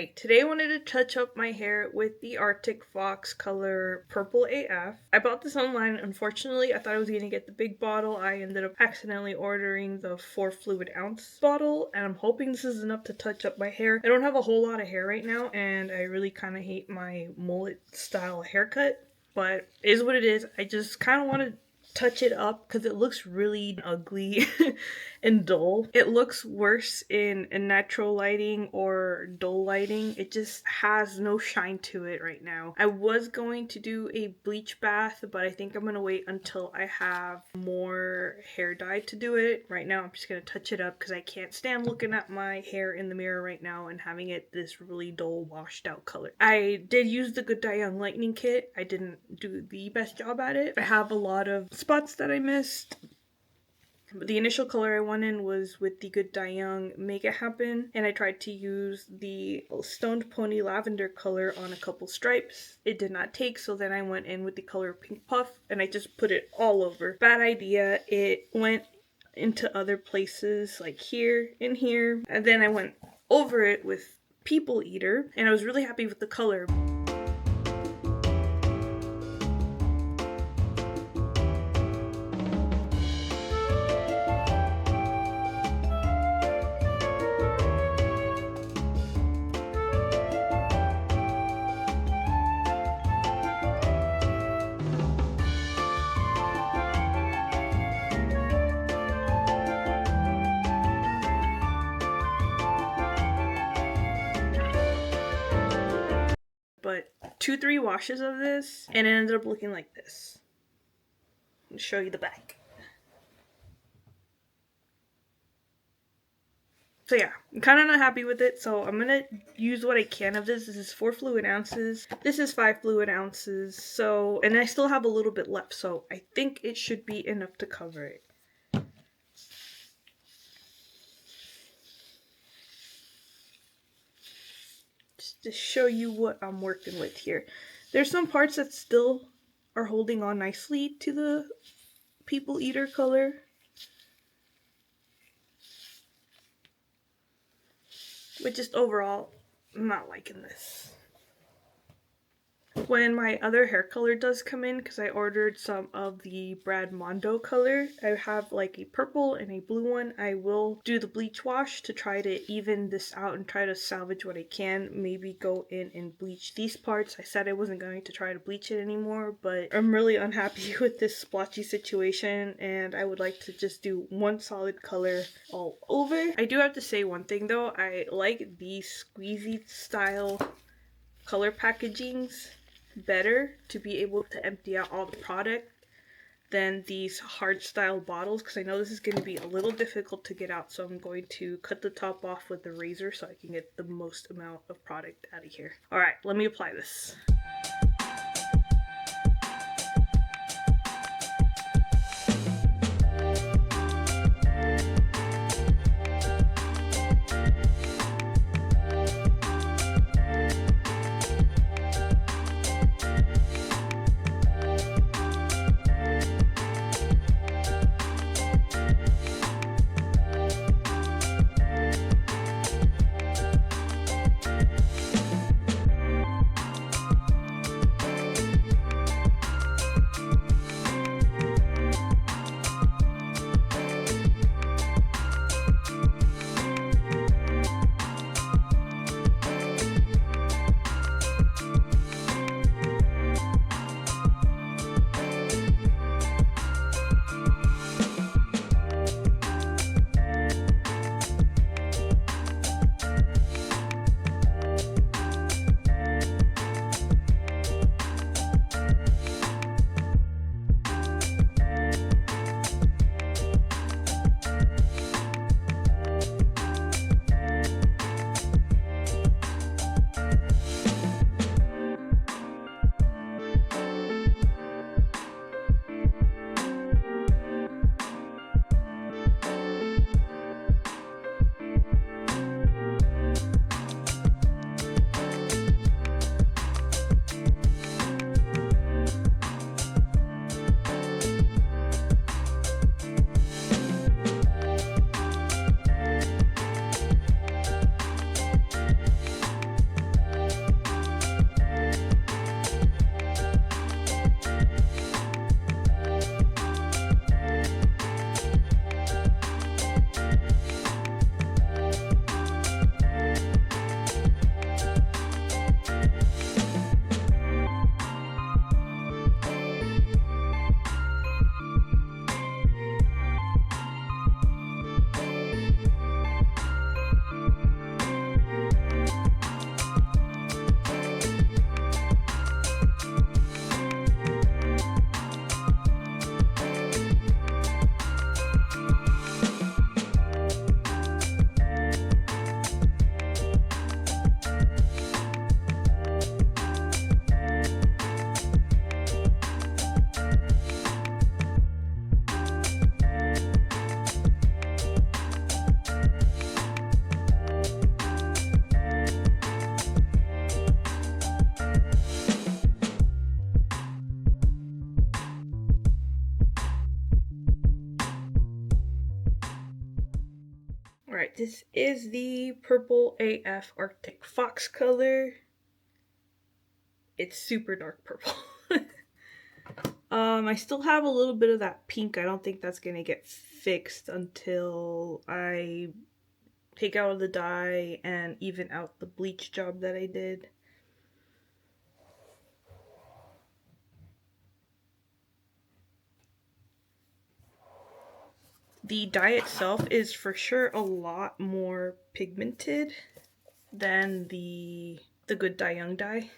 Hi, today I wanted to touch up my hair with the Arctic Fox color Purple AF. I bought this online. Unfortunately, I thought I was going to get the big bottle. I ended up accidentally ordering the 4 fluid ounce bottle, and I'm hoping this is enough to touch up my hair. I don't have a whole lot of hair right now, and I really kind of hate my mullet style haircut, but it is what it is. I just kind of want to touch it up because it looks really ugly and dull. It looks worse in natural lighting or dull lighting. It just has no shine to it right now. I was going to do a bleach bath, but I think I'm gonna wait until I have more hair dye to do it. Right now I'm just gonna touch it up because I can't stand looking at my hair in the mirror right now and having it this really dull washed out color. I did use the Good Dye Young Lightning kit. I didn't do the best job at it. I have a lot of spots that I missed. But the initial color I went in was with the Good Dye Young Make It Happen, and I tried to use the Stoned Pony Lavender color on a couple stripes. It did not take, so then I went in with the color Pink Puff, and I just put it all over. Bad idea. It went into other places, like here, in here, and then I went over it with People Eater, and I was really happy with the color. But 2-3 washes of this, and it ended up looking like this. I'll show you the back. So yeah, I'm kind of not happy with it, so I'm gonna use what I can of this. This is 4 fluid ounces. This is 5 fluid ounces. So, and I still have a little bit left, so I think it should be enough to cover it. To show you what I'm working with here. There's some parts that still are holding on nicely to the People Eater color. But just overall, I'm not liking this. When my other hair color does come in, because I ordered some of the Xmondo color, I have like a purple and a blue one. I will do the bleach wash to try to even this out and try to salvage what I can. Maybe go in and bleach these parts. I said I wasn't going to try to bleach it anymore, but I'm really unhappy with this splotchy situation, and I would like to just do one solid color all over. I do have to say one thing though. I like these squeezy style color packagings better to be able to empty out all the product than these hard style bottles, because I know this is going to be a little difficult to get out, so I'm going to cut the top off with the razor so I can get the most amount of product out of here. Alright, let me apply this. This is the Purple AF Arctic Fox color. It's super dark purple. I still have a little bit of that pink. I don't think that's gonna get fixed until I take out the dye and even out the bleach job that I did. The dye itself is for sure a lot more pigmented than the Good Dye Young dye.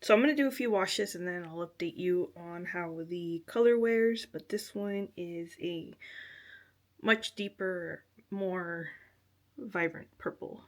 So I'm going to do a few washes and then I'll update you on how the color wears, but this one is a much deeper, more vibrant purple.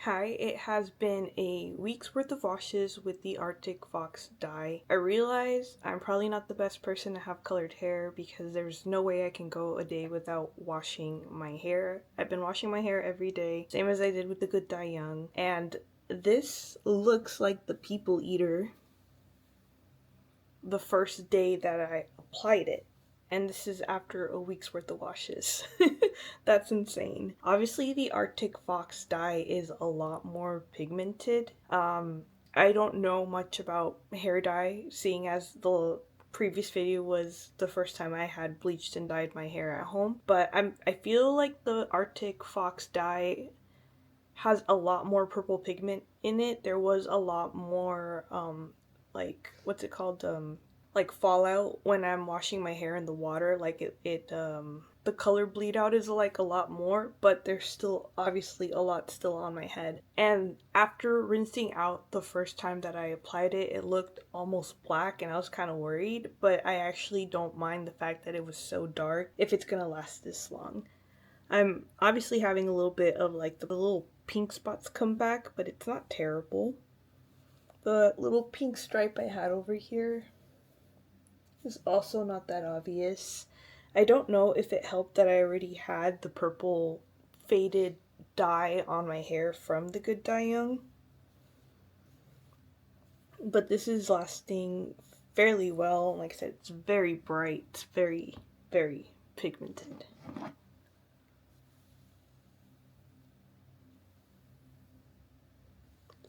Hi, it has been a week's worth of washes with the Arctic Fox dye. I realize I'm probably not the best person to have colored hair because there's no way I can go a day without washing my hair. I've been washing my hair every day, same as I did with the Good Dye Young, and this looks like the People Eater the first day that I applied it. And this is after a week's worth of washes. That's insane. Obviously, the Arctic Fox dye is a lot more pigmented. I don't know much about hair dye, seeing as the previous video was the first time I had bleached and dyed my hair at home. But I feel like the Arctic Fox dye has a lot more purple pigment in it. There was a lot more, like, what's it called? Like fallout when I'm washing my hair in the water. Like the color bleed out is like a lot more, but there's still obviously a lot still on my head. And after rinsing out the first time that I applied it, it looked almost black and I was kind of worried, but I actually don't mind the fact that it was so dark if it's gonna last this long. I'm obviously having a little bit of like the little pink spots come back, but it's not terrible. The little pink stripe I had over here is also not that obvious. I don't know if it helped that I already had the purple faded dye on my hair from the Good Dye Young, but this is lasting fairly well. Like I said, it's very bright. It's very, very pigmented.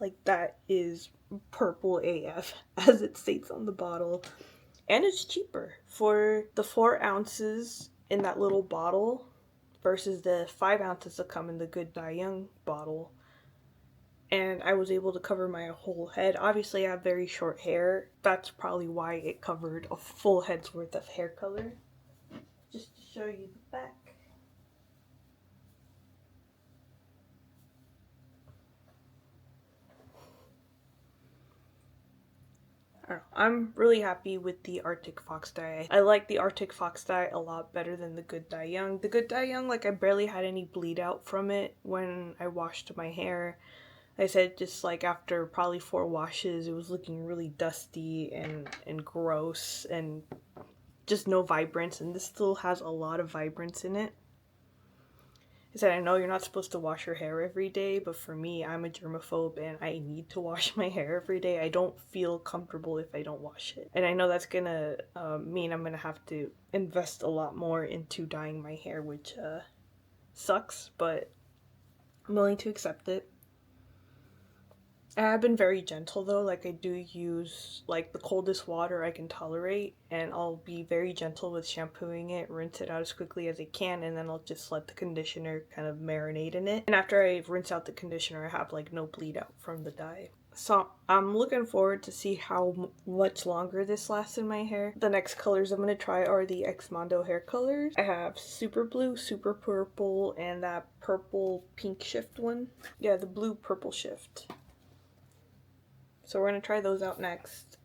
Like, that is purple AF, as it states on the bottle. And it's cheaper for the 4 ounces in that little bottle versus the 5 ounces that come in the Good Dye Young bottle. And I was able to cover my whole head. Obviously, I have very short hair. That's probably why it covered a full head's worth of hair color. Just to show you the back. I'm really happy with the Arctic Fox dye. I like the Arctic Fox dye a lot better than the Good Dye Young. The Good Dye Young, like, I barely had any bleed out from it when I washed my hair. I said just like after probably 4 washes, it was looking really dusty and gross and just no vibrance, and this still has a lot of vibrance in it. I said, I know you're not supposed to wash your hair every day, but for me, I'm a germaphobe and I need to wash my hair every day. I don't feel comfortable if I don't wash it. And I know that's gonna mean I'm gonna have to invest a lot more into dyeing my hair, which sucks, but I'm willing to accept it. I've been very gentle though, like I do use like the coldest water I can tolerate, and I'll be very gentle with shampooing it, rinse it out as quickly as I can, and then I'll just let the conditioner kind of marinate in it. And after I rinse out the conditioner, I have like no bleed out from the dye. So I'm looking forward to see how much longer this lasts in my hair. The next colors I'm going to try are the Xmondo hair colors. I have super blue, super purple, and that purple pink shift one. Yeah, the blue purple shift. So we're going to try those out next.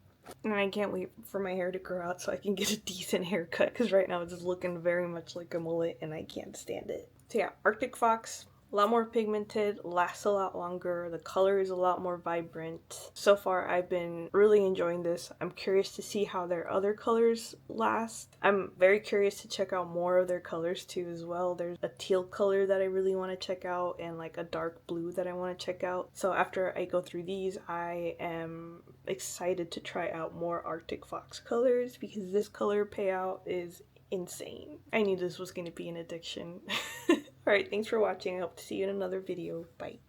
And I can't wait for my hair to grow out so I can get a decent haircut, because right now it's just looking very much like a mullet and I can't stand it. So yeah, Arctic Fox, a lot more pigmented, lasts a lot longer, the color is a lot more vibrant. So far I've been really enjoying this. I'm curious to see how their other colors last. I'm very curious to check out more of their colors too as well. There's a teal color that I really want to check out and like a dark blue that I want to check out. So after I go through these, I am excited to try out more Arctic Fox colors because this color payout is insane. I knew this was going to be an addiction. Alright, thanks for watching. I hope to see you in another video. Bye.